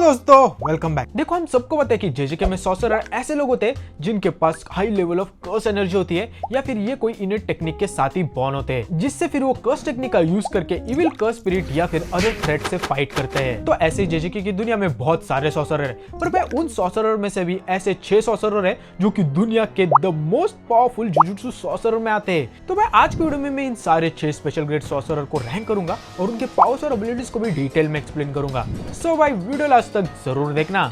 दोस्तों welcome back. देखो हम सबको पता है कि जेजेके में सॉर्सरर ऐसे लोग होते हैं जिनके पास high level of curse energy होती है या फिर ये कोई इनेट टेक्निक के साथ ही बॉर्न होते हैं जिससे फिर वो कर्स टेक्निक का यूज करके इविल कर्स स्पिरिट या फिर अदर थ्रेट से फाइट करते हैं। तो ऐसे ही जेजेके की दुनिया में बहुत सारे सॉर्सरर हैं, पर भाई उन सॉर्सरर में से भी ऐसे 6 सॉर्सरर हैं जो कि दुनिया के the most powerful jujutsu sorcerer में आते हैं। तो भाई आज की वीडियो में मैं इन सारे 6 स्पेशल ग्रेड सॉर्सरर को रैंक करूंगा और उनके पावर्स और एबिलिटीज को भी डिटेल में एक्सप्लेन करूंगा। सो भाई वीडियो लास्ट तक जरूर देखना।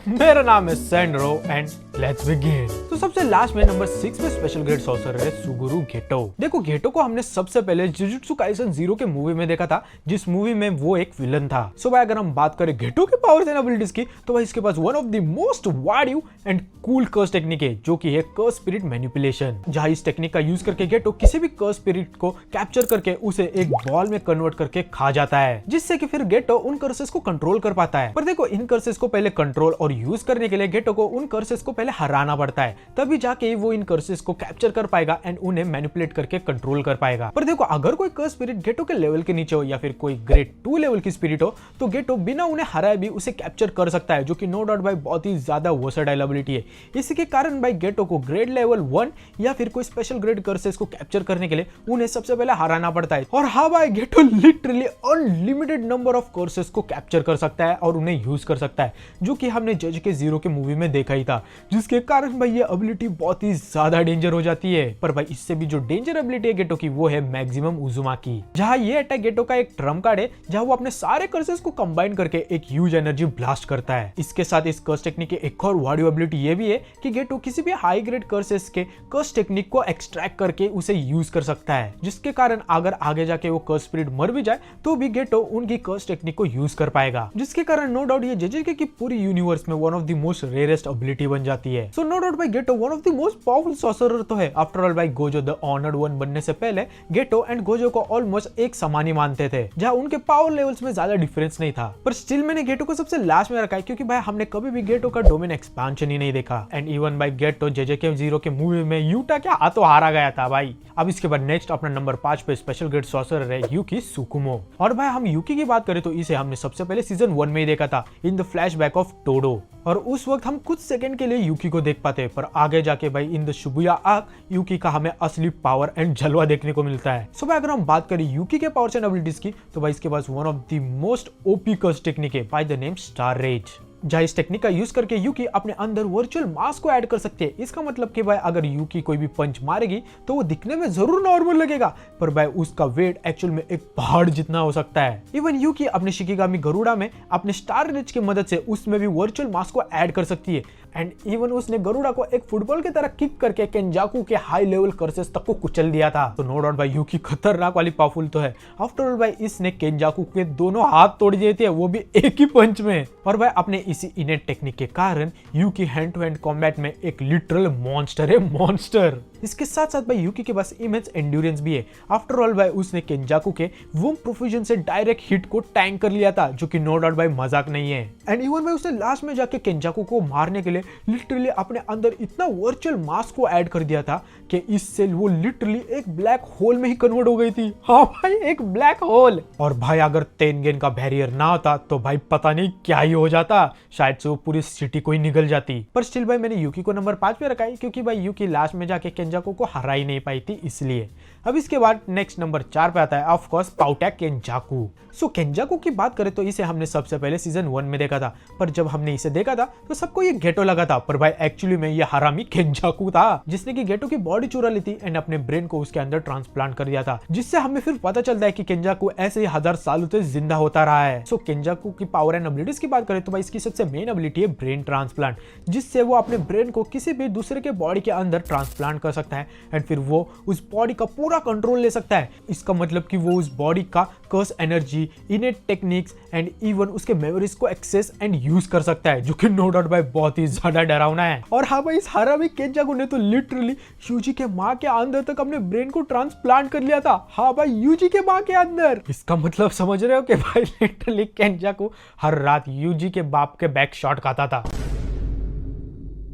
मेरा नाम है सैंड्रो एंड लेट्स बिगिन। तो सबसे लास्ट में नंबर 6 पे स्पेशल ग्रेड सॉर्सरर है सुगुरु गेटो। देखो गेटो को हमने सबसे पहले जुजुत्सु काइसन 0 के मूवी में देखा था, जिस मूवी में वो एक विलन था। सो भाई अगर हम बात करें गेटो के पावर्स एंड एबिलिटीज की, तो भाई इसके पास one of the most weird and cool curse technique है जो कि है कर्स स्पिरिट मैनिपुलेशन। जहां इस टेक्निक का यूज करके गेटो किसी भी कर्स स्पिरिट को कैप्चर करके उसे एक बॉल में कन्वर्ट करके खा जाता है, जिससे कि फिर गेटो उन कर्सेस को कंट्रोल कर पाता है। पर देखो इन कर्सेस को पहले कंट्रोल और यूज करने के लिए गेटो को उन कर्सेस को पहले हराना पड़ता है, तभी जाके वो इन कर्सेस को कैप्चर कर पाएगा एंड उन्हें मैनिपुलेट करके कंट्रोल कर पाएगा। पर देखो अगर कोई कर्स स्पिरिट गेटो के लेवल के नीचे हो या फिर कोई ग्रेड 2 लेवल की स्पिरिट हो, तो गेटो बिना उन्हें हराए भी उसे कैप्चर कर सकता है, जो कि नो डाउट भाई बहुत ही ज्यादा वर्सेटाइल एबिलिटी है। इसी के कारण भाई गेटो को ग्रेड लेवल 1 या फिर कोई स्पेशल ग्रेड कर्सेस को कैप्चर करने के लिए उन्हें सबसे पहले हराना पड़ता है। और हाँ भाई Geto literally unlimited number of curses को कैप्चर कर सकता है और उन्हें यूज कर सकता है, जो कि हमने जेजेके 0 के मूवी में देखा ही था, जिसके कारण भाई ये एबिलिटी बहुत ही ज्यादा डेंजर हो जाती है। पर भाई इससे भी जो डेंजर एबिलिटी है गेटो की वो है मैक्सिमम उजुमाकी। जहां ये अटैक गेटो का एक ट्रम्प कार्ड है, जहां वो अपने सारे कर्सेस को कंबाइन करके एक ह्यूज एनर्जी ब्लास्ट करता है। इसके साथ इस कर्स टेक्निक की एक और वार्ड एबिलिटी ये भी है कि गेटो किसी भी हाई ग्रेड कर्सेस के कर्स टेक्निक को एक्सट्रैक्ट करके उसे यूज कर सकता है, जिसके कारण अगर आगे जाके वो कर्स स्पिरिट मर भी जाए तो भी गेटो उनकी कर्स टेक्निक को यूज कर पाएगा, जिसके कारण नो डाउट ये जेजेके की पूरी यूनिवर्स में one of the most rarest ability बन जाती है। सो नो डाउट भाई Geto one of the most powerful sorcerer तो है। आफ्टर ऑल भाई गोजो द ऑनर्ड वन बनने से पहले गेटो एंड गोजो को ऑलमोस्ट एक समान ही मानते थे, जहां उनके पावर लेवल्स में ज्यादा डिफरेंस नहीं था। पर स्टिल मैंने गेटो को सबसे लास्ट में रखा है, क्योंकि भाई हमने कभी भी गेटो का डोमेन एक्सपेंशन ही नहीं देखा। एंड इवन भाई गेटो जेजेके 0 के मूवी में यूटा क्या हाथों हारा गया था भाई। अब इसके बाद नेक्स्ट अपना नंबर 5 पे स्पेशल ग्रेड सॉर्सरर है यूकी सुकुमो। और भाई हम यूकी की बात करें तो इसे हमने सबसे पहले सीजन 1 में ही देखा था in the flashback of to-do, और उस वक्त हम कुछ सेकंड के लिए यूकी को देख पाते, पर आगे जाके भाई इन द शिबुया आर्क यूकी का हमें असली पावर एंड जलवा देखने को मिलता है। सो भाई अगर हम बात करें यूकी के पावर्स एंड एबिलिटीज की, तो भाई इसके पास one of the most OP curse technique है by the name star rage. जहां इस टेक्निक का यूज करके यूकी अपने अंदर वर्चुअल मास को ऐड कर सकते हैं। इसका मतलब कि भाई अगर यूकी कोई भी पंच मारेगी तो वो दिखने में जरूर नॉर्मल लगेगा, पर भाई उसका वेट एक्चुअल में एक पहाड़ जितना हो सकता है। इवन यूकी अपने शिकिगामी गरुड़ा में अपने स्टार रेज की मदद से उसमें भी वर्चुअल मास को ऐड कर सकती है। एंड इवन उसने गरुड़ा को एक फुटबॉल की तरह किक करके केंजाकू के हाई लेवल कर्सेस तक को कुचल दिया था। तो नो डाउट भाई यूकी खतरनाक वाली पावरफुल तो है। आफ्टर ऑल भाई इसने केंजाकू के दोनों हाथ तोड़ दिए थे, वो भी एक ही पंच में। और भाई अपने इसी इनेट टेक्निक के कारण यूकी हैंड टू हैंड कॉम्बैट में एक लिटरल मॉन्स्टर है, मॉन्स्टर। इसके साथ साथ भाई यूकी के पास इमेंस एंड्योरेंस भी है। आफ्टर ऑल भाई उसने केंजाकू के वूम प्रोफ्यूजन से डायरेक्ट हिट को टैंक कर लिया था, जो कि नो डाउट भाई मजाक नहीं है। एंड इवन भाई उसने लास्ट में जाके केंजाकू को मारने के लिए लिटरली अपने अंदर इतना वर्चुअल मास को ऐड कर दिया था कि इससे वो लिटरली एक ब्लैक होल में ही कन्वर्ट हो गई थी। हाँ भाई एक ब्लैक होल। और भाई अगर तेनगेन का बैरियर ना होता तो भाई पता नहीं क्या ही हो जाता, शायद से वो पूरी सिटी को ही निगल जाती। पर स्टिल भाई मैंने यूकी को नंबर 5 पे रखा है, क्योंकि भाई यूकी लास्ट में जाके केंजाकू को हरा ही नहीं पाई थी इसलिए। अब इसके बाद नेक्स्ट नंबर 4 पे आता है ऑफ कोर्स पाउटेक केंजाकू। सो केंजाकू की बात करें तो इसे हमने सबसे पहले सीजन 1 में देखा था, पर जब हमने इसे देखा था तो सबको ये गेटो लगा था, पर भाई एक्चुअली में ये हरामी केंजाकू था, जिसने की गेटो की बॉडी चुरा ली थी एंड अपने ब्रेन को उसके अंदर ट्रांसप्लांट कर दिया था, जिससे हमें फिर पता चलता है कि केंजाकू ऐसे ही 1000 सालों से जिंदा होता रहा है। सो केंजाकू की पावर एंड एबिलिटीज की बात करें तो भाई इसकी सबसे मेन एबिलिटी है ब्रेन ट्रांसप्लांट, जिससे वो अपने ब्रेन को किसी भी दूसरे के बॉडी के अंदर ट्रांसप्लांट कर सकता है एंड फिर वो उस बॉडी का पूरा कंट्रोल ले सकता है। इसका मतलब कि वो उस बॉडी का curse energy, innate techniques and even उसके मेमोरीज को एक्सेस एंड यूज कर सकता है, जो कि नो डाउट भाई बहुत ही ज्यादा डरावना है। और हाँ भाई इस हरामी केंजाकू ने तो लिटरली यूजी के माँ के अंदर तक अपने ब्रेन को ट्रांसप्लांट कर लिया था। हाँ भाई यूजी के माँ के अंदर। इसका मतलब समझ रहे हो कि भाई लिटरली केंजाकू हर रात यूजी के बाप के बैक शॉट खाता था।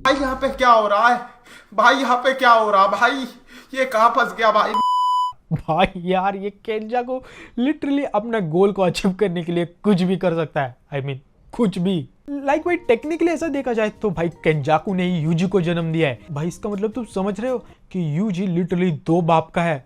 भाई यहाँ पे क्या हो रहा है भाई, यहाँ पे क्या हो रहा भाई, ये कहाँ फंस गया भाई। भाई यार ये केंजाकू लिटरली अपना गोल को अचीव करने के लिए कुछ भी कर सकता है। आई मीन कुछ भी। लाइक भाई टेक्निकली ऐसा देखा जाए तो भाई केंजाकू ने ही यूजी को जन्म दिया है भाई। इसका मतलब तुम समझ रहे हो कि यूजी लिटरली 2 बाप का है।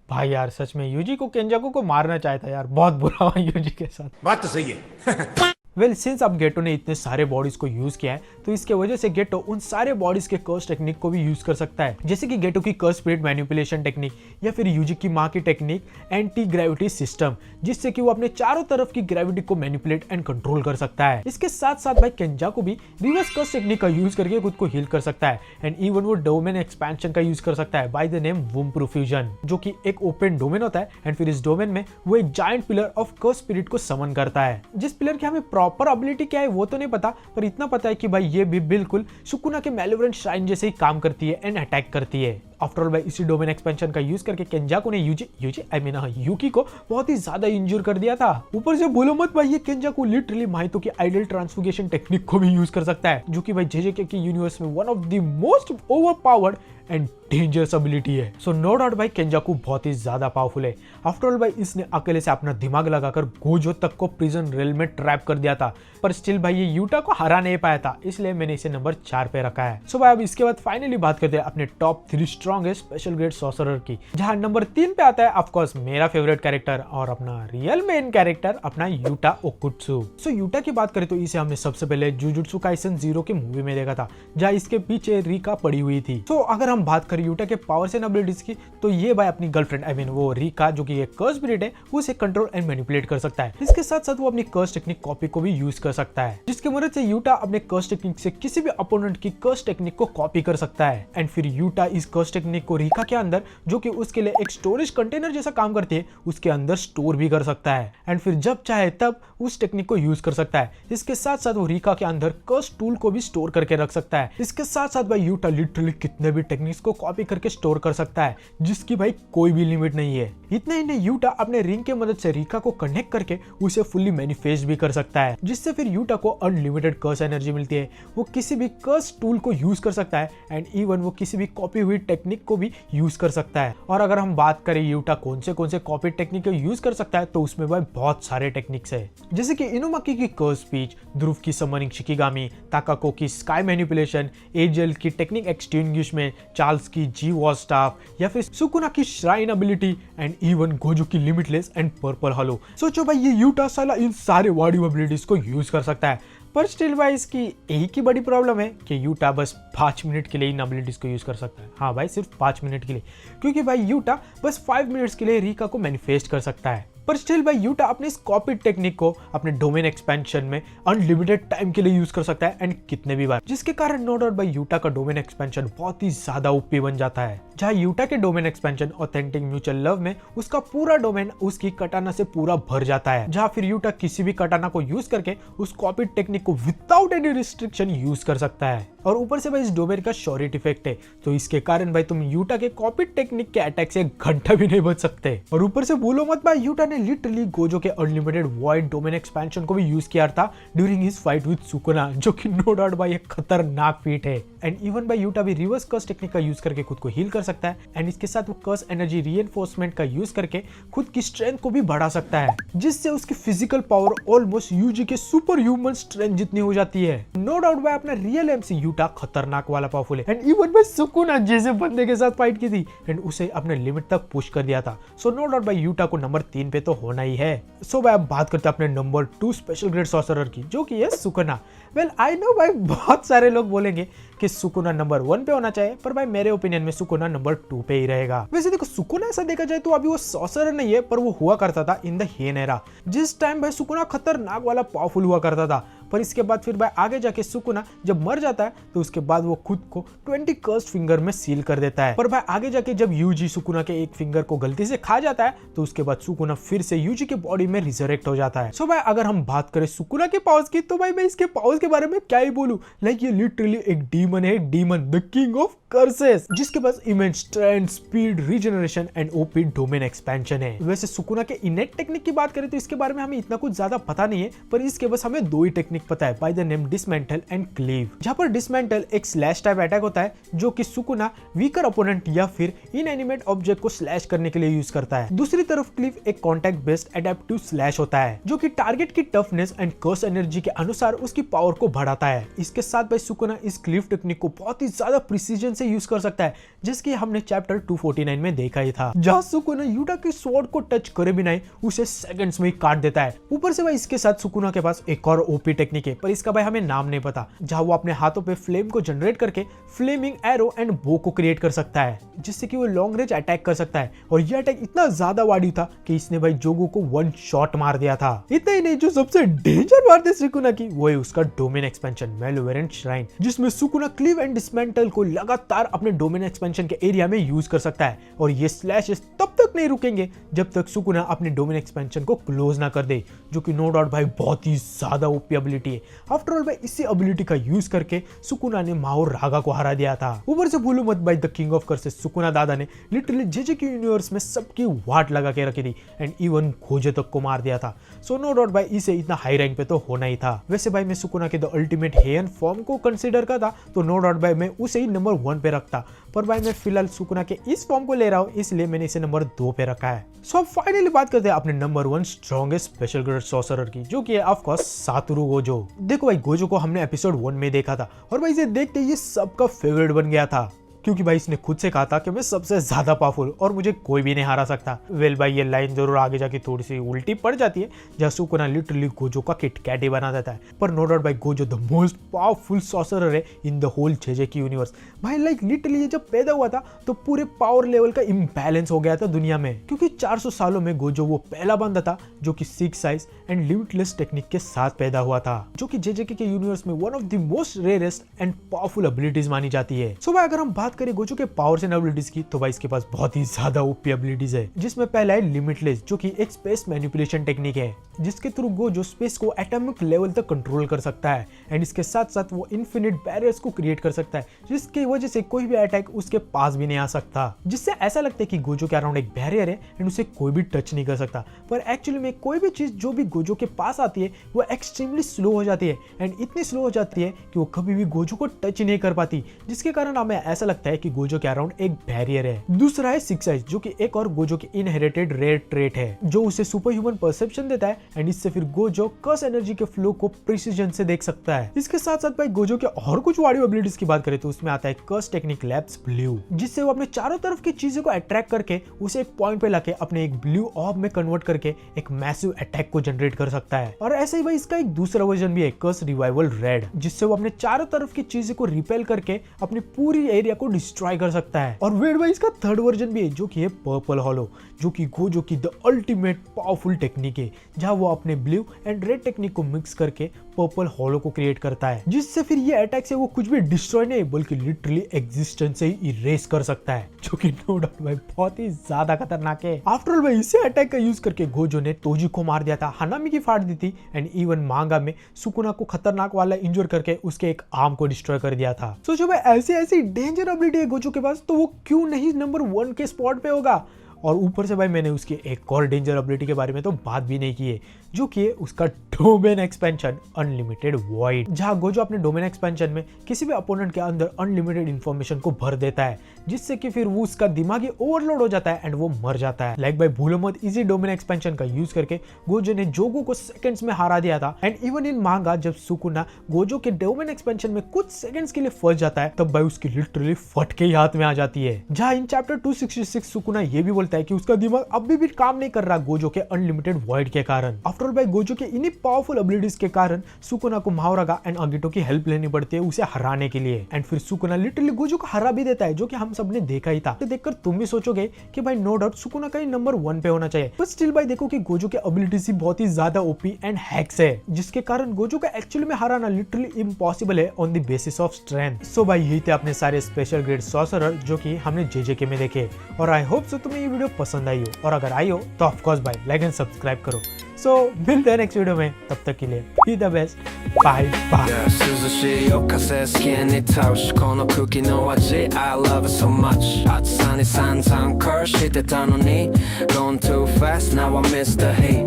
भाई यार सच में यूजी को केंजाकू को मारना चाहता यार, बहुत बुरा हुआ यूजी के साथ। बात तो सही है। वेल सिंस अब गेटो ने इतने सारे बॉडीज को यूज किया है तो इसके वजह से गेटो उन सारे बॉडीज के कर्स टेक्निक को भी यूज कर सकता है, जैसे कि गेटो की कर्स स्पिरिट मैनिपुलेशन टेक्निक या फिर यूजी की माँ की टेक्निक एंटी ग्रेविटी सिस्टम, जिससे कि वो अपने चारों तरफ की ग्रेविटी को मैनिपुलेट एंड कंट्रोल कर सकता है। इसके साथ साथ भाई केंजाकू भी रिवर्स कर्स टेक्निक का यूज करके खुद को हील कर सकता है एंड इवन वो डोमेन एक्सपेंशन का यूज कर सकता है बाय द नेम वूम प्रोफ्यूजन, जो कि एक ओपन डोमेन होता है एंड फिर इस डोमेन में वो एक giant pillar of curse spirit को समन करता है। जिस पिलर की हमें प्रॉपर एबिलिटी क्या है वो तो नहीं पता, पर इतना पता है कि भाई ये भी बिल्कुल सुकुना के मैलेवरेंट श्राइन जैसे ही काम करती है एंड अटैक करती है। आफ्टर ऑल भाई इसी डोमेन एक्सपेंशन का यूज करके केंजाकू ने यूकी को बहुत ही ज्यादा इंजूर कर दिया था। ऊपर से बोलो मत भाई, ये केंजाकू लिटरली माहितो की आइडल ट्रांसफॉर्मेशन टेक्निक को भी यूज कर सकता है, जो कि भाई जेजेके के यूनिवर्स में one of the most overpowered and dangerous ability है। सो नो डाउट भाई केंजाकू बहुत ही ज्यादा पावरफुल है। आफ्टर ऑल भाई इसने अकेले से अपना दिमाग लगाकर गोजो तक को प्रिजन रेल में ट्रैप कर दिया था, पर स्टिल भाई ये यूटा को हरा नहीं पाया था, इसलिए मैंने इसे नंबर 4 पे रखा है। सो भाई अब इसके बाद फाइनली बात करते हैं अपने top 3 strongest special grade sorcerer की, जहां नंबर 3 पे आता है ऑफ कोर्स मेरा फेवरेट कैरेक्टर और अपना रियल मेन कैरेक्टर अपना यूटा ओकुत्सु। सो यूटा की बात करें तो इसे हमने सबसे पहले जुजुत्सु काइसन 0 की मूवी में देखा था, जहां इसके पीछे रिका पड़ी हुई थी। सो अगर हम बात करें यूटा के पावर्स एंड एबिलिटीज की, तो ये भाई अपनी गर्लफ्रेंड वो रिका, जो कि एक कर्स स्पिरिट है, उसे कंट्रोल एंड मैनिपुलेट कर सकता है। इसके साथ साथ वो अपनी कर्स टेक्निक कॉपी को भी यूज कर सकता है, जिसकी मदद से यूटा अपने कर्स टेक्निक से किसी भी अपोनेंट की कर्स टेक्निक को कॉपी कर सकता है एंड फिर यूटा इस कर्स टेक्निक को रिका के अंदर, जो कि उसके लिए एक स्टोरेज कंटेनर जैसा काम करती है, उसके अंदर स्टोर भी कर सकता है एंड फिर जब चाहे तब उस टेक्निक को यूज कर सकता है। इसके साथ साथ वो रिका के अंदर कर्स टूल को भी स्टोर करके रख सकता है। इसके साथ साथ भाई यूटा लिटरली कितने भी टेक्निक्स को कॉपी करके स्टोर कर सकता है, जिसकी भाई कोई भी लिमिट नहीं है। इतना ही नहीं, यूटा अपने रिंग के मदद से रिका को कनेक्ट करके उसे फुल्ली मैनिफेस्ट भी कर सकता है, जिससे फिर यूटा को अनलिमिटेड कर्स एनर्जी मिलती है। वो किसी भी कर्स टूल को यूज कर सकता है एंड इवन वो किसी भी कॉपी हुई टेक्निक को भी यूज कर सकता है। और अगर हम बात करें यूटा कौन से कॉपी टेक्निक को यूज कर सकता है, तो उसमें भाई बहुत सारे टेक्निक्स है, जैसे कि इनुमाकी की कर्स स्पीच, ध्रुव की समनिंग शिकिगामी, ताकाको की स्काई मैनिपुलेशन, एजल की टेक्निक एक्सटिंग्विशमेंट, चार्ल्स की जी वॉर स्टाफ, या फिर सुकुना की shrine ability and even Gojo की लिमिटलेस एंड पर्पल हॉलो। सोचो भाई ये यूटा साला इन सारे वार्डियो एबिलिटीज को यूज कर सकता है, पर स्टिल भाई इसकी एक ही बड़ी प्रॉब्लम है कि यूटा बस 5 मिनट के लिए इन एबिलिटीज को यूज कर सकता है। हाँ भाई सिर्फ 5 मिनट के लिए, क्योंकि भाई यूटा बस 5 मिनट्स के लिए रिका को मैनिफेस्ट कर सकता है। पर स्टिल भाई यूटा अपने इस कॉपी टेक्निक को अपने डोमेन एक्सपेंशन में अनलिमिटेड टाइम के लिए यूज कर सकता है एंड कितने भी बार, जिसके कारण नो डाउट भाई यूटा का डोमेन एक्सपेंशन बहुत ही ज्यादा ओपी बन जाता है। जहां यूटा के domain expansion authentic mutual love में उसका पूरा डोमेन उसकी कटाना से पूरा भर जाता है, जहां फिर यूटा किसी भी कटाना को यूज करके उस कॉपी टेक्निक को विदाउट एनी रिस्ट्रिक्शन यूज कर सकता है। और ऊपर से भाई इस डोमेन का शॉर्ट इफेक्ट है, तो इसके कारण भाई तुम यूटा के कॉपी टेक्निक के अटैक से 1 घंटा भी नहीं बच सकते। और ऊपर से बोलो मत भाई, यूटा ने लिटरली गोजो के अनलिमिटेड वॉइड डोमेन एक्सपेंशन को भी यूज किया था during his fight with Sukuna, जो कि नो डाउट भाई एक खतरनाक फीट है। एंड इवन भाई यूटा भी रिवर्स कर्स टेक्निक का यूज करके खुद को हील कर सकता है एंड इसके साथ वो कर्स एनर्जी रीइंफोर्समेंट का यूज करके खुद की स्ट्रेंथ को भी बढ़ा सकता है, जिससे उसकी फिजिकल पावर ऑलमोस्ट यूजी के सुपर ह्यूमन स्ट्रेंथ जितनी हो जाती है। नो डाउट भाई अपना रियल एमसी यूटा खतरनाक वाला पावरफुल है एंड इवन भाई सुकुना जैसे बंदे के साथ फाइट की थी एंड उसे अपने लिमिट तक पुश कर दिया था। सो नो डाउट भाई यूटा को नंबर 3 पे तो होना ही है। सो भाई अब बात करते हैं अपने नंबर 2 स्पेशल ग्रेड सॉर्सरर की, जो कि है सुकुना। वेल आई नो भाई बहुत सारे लोग बोलेंगे कि सुकुना नंबर 1 पे होना चाहिए, पर भाई मेरे ओपिनियन में सुकुना नंबर 2 पे ही रहेगा। वैसे देखो सुकुना ऐसा देखा जाए तो अभी वो सॉर्सरर नहीं है, पर वो हुआ करता था इन द हेन एरा, जिस टाइम भाई सुकुना खतरनाक वाला पावरफुल हुआ करता था। पर इसके बाद फिर भाई आगे जाके सुकुना जब मर जाता है तो उसके बाद वो खुद को 20 कर्स्ड फिंगर में सील कर देता है। पर भाई आगे जाके जब यूजी सुकुना के एक फिंगर को गलती से खा जाता है तो उसके बाद सुकुना फिर से यूजी के बॉडी में रिजरेक्ट हो जाता है। सो भाई अगर हम बात करें सुकुना के पावर्स की, तो भाई मैं इसके पावर्स के बारे में क्या ही बोलूं। लाइक ये लिटरली एक डीमन है, demon the king of curses, जिसके पास immense strength, speed, regeneration and OP domain expansion है। वैसे सुकुना के इनेट टेक्निक की बात करें तो इसके बारे में हमें इतना कुछ ज्यादा पता नहीं है, पर इसके बस हमें दो ही टेक्निक पता है by the name dismantle and cleave. जहां पर डिसमेंटल एक स्लैश टाइप अटैक होता है जो कि सुकुना वीकर ओपोनेंट या फिर इनएनिमेट ऑब्जेक्ट को स्लैश करने के लिए यूज करता है। दूसरी तरफ क्लीव एक कॉन्टैक्ट बेस्ड एडेप्टिव स्लैश होता है जो कि टारगेट की टफनेस एंड कर्स एनर्जी के अनुसार उसकी पावर को बढ़ाता है। इसके साथ भाई सुकुना इस क्लीव टेक्निक को बहुत ही ज्यादा प्रिसीजन से यूज कर सकता है, जिसकी हमने चैप्टर 249 में देखा ही था, जहां सुकुना यूटा की स्वॉर्ड को टच करे बिना ही उसे सेकंड्स में ही काट देता है। ऊपर से भाई इसके साथ सुकुना के पास एक और ओपी टेक्निक है, पर इसका भाई हमें नाम नहीं पता, जहां वो अपने हाथों पे फ्लेम को जनरेट करके फ्लेमिंग एरो एंड बो को क्रिएट कर सकता है, जिससे कि वो लॉन्ग रेंज अटैक कर सकता है। और ये अटैक इतना ज्यादा वाड़ी था कि इसने भाई जोगो को वन शॉट मार दिया था। इतना ही नहीं, जो सबसे डेंजर बात है सुकुना की वो है उसका डोमेन एक्सपेंशन मेलवेरेंट श्राइन, जिसमें सुकुना क्लीव एंड डिसमेंटल को लगातार अपने डोमेन एक्सपेंशन के एरिया में यूज कर सकता है। और ये स्लैशेस तब तक नहीं रुकेंगे जब तक सुकुना अपने डोमेन एक्सपेंशन को क्लोज ना कर दे, जो कि नो डाउट भाई बहुत ही ज्यादा ओपी एबिलिटी है। आफ्टर ऑल भाई इसी एबिलिटी का यूज करके सुकुना ने माओ रागा को हरा दिया था। ऊपर से भूलो मत भाई the king of curses Sukuna दादा ने लिटरली जेजेके यूनिवर्स में सबकी वाट लगा के रखी थी एंड इवन गोजो तक को मार दिया था। सो नो डाउट भाई इसे इतना हाई रैंक पे तो होना ही था। वैसे भाई मैं सुकुना के द अल्टीमेट हेयन फॉर्म को कंसीडर करता तो नो डाउट भाई मैं उसे ही नंबर 1 पे रखता, पर भाई मैं फिलहाल सुकुना के इस फॉर्म को ले रहा हूँ, इसलिए मैंने इसे नंबर 2 पे रखा है। सो अब फाइनली बात करते हैं अपने number 1 strongest special grade sorcerer की, जो कि है ऑफ कोर्स सातोरू गोजो। देखो भाई गोजो को हमने एपिसोड 1 में देखा था और भाई इसे देखते ये सबका फेवरेट बन गया था, क्योंकि भाई इसने खुद से कहा था कि मैं सबसे ज्यादा पावरफुल और मुझे कोई भी नहीं हरा सकता। वेल भाई ये लाइन जरूर आगे जाके थोड़ी सी उल्टी पड़ जाती है, जहाँ सुकुना लिटरली गोजो का किटकैट ही बना देता है। पर नो डाउट भाई Gojo the most powerful sorcerer है in the whole JJK universe. भाई लाइक लिटरली ये जब पैदा हुआ था तो पूरे पावर लेवल का इम्बैलेंस हो गया था दुनिया में, क्योंकि 400 सालों में गोजो वो पहला बंदा था जो कि six size and limitless technique के साथ पैदा हुआ था, जो कि जेजेके के यूनिवर्स में one of the most rarest and powerful abilities मानी जाती है। सो भाई अगर हम बात करें गोजो के पावर्स एंड एबिलिटीज की, तो भाई इसके पास बहुत ही ज्यादा ओपी एबिलिटीज है, जिसमें पहला है लिमिटलेस, जो कि एक स्पेस मैनिपुलेशन टेक्निक है, जिसके थ्रू गोजो स्पेस को एटॉमिक लेवल तक कंट्रोल कर सकता है एंड इसके साथ साथ वो इन्फिनिट बैरियर्स को क्रिएट कर सकता है, जिसकी वजह से कोई भी अटैक उसके पास भी नहीं आ सकता, जिससे ऐसा लगता है कि गोजो के अराउंड एक बैरियर है एंड उसे कोई भी टच नहीं कर सकता। पर एक्चुअली में कोई भी चीज जो भी गोजो के पास आती है वो एक्सट्रीमली स्लो हो जाती है एंड इतनी स्लो हो जाती है कि वो कभी भी गोजो को टच ही नहीं कर पाती, जिसके कारण हमें ऐसा लगता है कि गोजो के अराउंड एक बैरियर है। दूसरा है सिक्स आइज, जो कि एक और गोजो की इनहेरिटेड रेयर ट्रेट है, जो उसे सुपर ह्यूमन परसेप्शन देता है एंड इससे फिर गोजो कर्स एनर्जी के फ्लो को प्रिसीजन से देख सकता है। इसके साथ साथ भाई गोजो के और कुछ वाडियो एबिलिटीज की बात करें तो उसमें आता है कर्स टेक्निक लैप्स ब्लू, जिससे वो अपने चारों तरफ की चीजों को अट्रैक्ट करके उसे एक पॉइंट पे लाके अपने एक ब्लू ऑर्ब में कन्वर्ट करके एक मैसिव अटैक को जनरेट कर सकता है। और ऐसे ही भाई इसका एक दूसरा वर्जन भी है कर्स रिवाइवल रेड, जिससे वो अपने चारों तरफ की चीजों को रिपेल करके अपनी पूरी एरिया को डिस्ट्रॉय कर सकता है। और वेट भाई इसका थर्ड वर्जन भी है, जो कि है पर्पल हॉलो, जो कि गोजो की द अल्टीमेट पावरफुल टेक्निक है, जहां वो अपने ब्लू एंड रेड टेक्निक को मिक्स करके पर्पल हॉलो को क्रिएट करता है, जिससे फिर ये अटैक से वो कुछ भी डिस्ट्रॉय नहीं बल्कि लिटरली एग्जिस्टेंस से ही इरेज कर सकता है, जो कि नो डाउट भाई बहुत ही ज्यादा खतरनाक है। आफ्टर ऑल भाई इसे अटैक का यूज करके गोजो ने तोजी को मार दिया था, हनामी की फाड़ दी थी एंड इवन मांगा में सुकुना को खतरनाक वाला इंजर करके उसके एक आर्म को डिस्ट्रॉय कर दिया था। सोचो भाई ऐसी डेंजर एबिलिटी है गोजो के पास, तो वो क्यों नहीं नंबर 1 के स्पॉट पे होगा। और ऊपर से भाई मैंने उसकी एक और डेंजर एबिलिटी के बारे में तो बात भी नहीं की है, जो कि है उसका डोमेन एक्सपेंशन अनलिमिटेड वॉइड, जहां गोजो अपने डोमेन एक्सपेंशन में किसी भी अपोनेंट के अंदर अनलिमिटेड इंफॉर्मेशन को भर देता है, जिससे कि फिर वो उसका दिमागी ओवरलोड हो जाता है एंड वो मर जाता है। लाइक भाई भूलो मत इसी डोमेन एक्सपेंशन का यूज करके गोजो ने जोगो को सेकंड्स में हरा दिया था एंड इवन इन मांगा जब सुकुना गोजो के डोमेन एक्सपेंशन में कुछ सेकंड्स के लिए फंस जाता है, तब भाई उसकी लिटरली फट के हाथ में आ जाती है। जहां इन चैप्टर 266 सुकुना ये भी बोलता है कि उसका दिमाग अभी भी काम नहीं कर रहा गोजो के अनलिमिटेड वॉइड के कारण। आफ्टर ऑल भाई गोजो के इन्हीं पावरफुल एबिलिटीज के कारण सुकुना को माओरागा एंड अगिटो की हेल्प लेनी पड़ती है उसे हराने के लिए एंड फिर सुकुना लिटरली गोजो को हरा भी देता है, जो कि हम सब ने देखा ही था। तो देखकर तुम भी सोचोगे कि भाई नो डाउट सुकुना का ही नंबर 1 पे होना चाहिए, बट स्टिल भाई देखो कि गोजो के एबिलिटीज ही बहुत ही ज्यादा ओपी एंड हैक्स है, जिसके कारण गोजो का एक्चुअली में हराना लिटरली इम्पॉसिबल है on the basis of strength. So भाई यही थे अपने सारे स्पेशल ग्रेड सॉर्सरर जो कि हमने जेजेके में देखे, और आई होप सो तुम्हें ये वीडियो पसंद आई हो, और अगर आई हो तो ऑफ कोर्स भाई लाइक एंड सब्सक्राइब करो। सो मिलते हैं नेक्स्ट वीडियो में, तब तक के लिए be the best, bye bye. 涼しい夜風好きに倒しこの茎の味 I love it so much 暑さに散々curseしてたのに Gone too fast now I miss the heat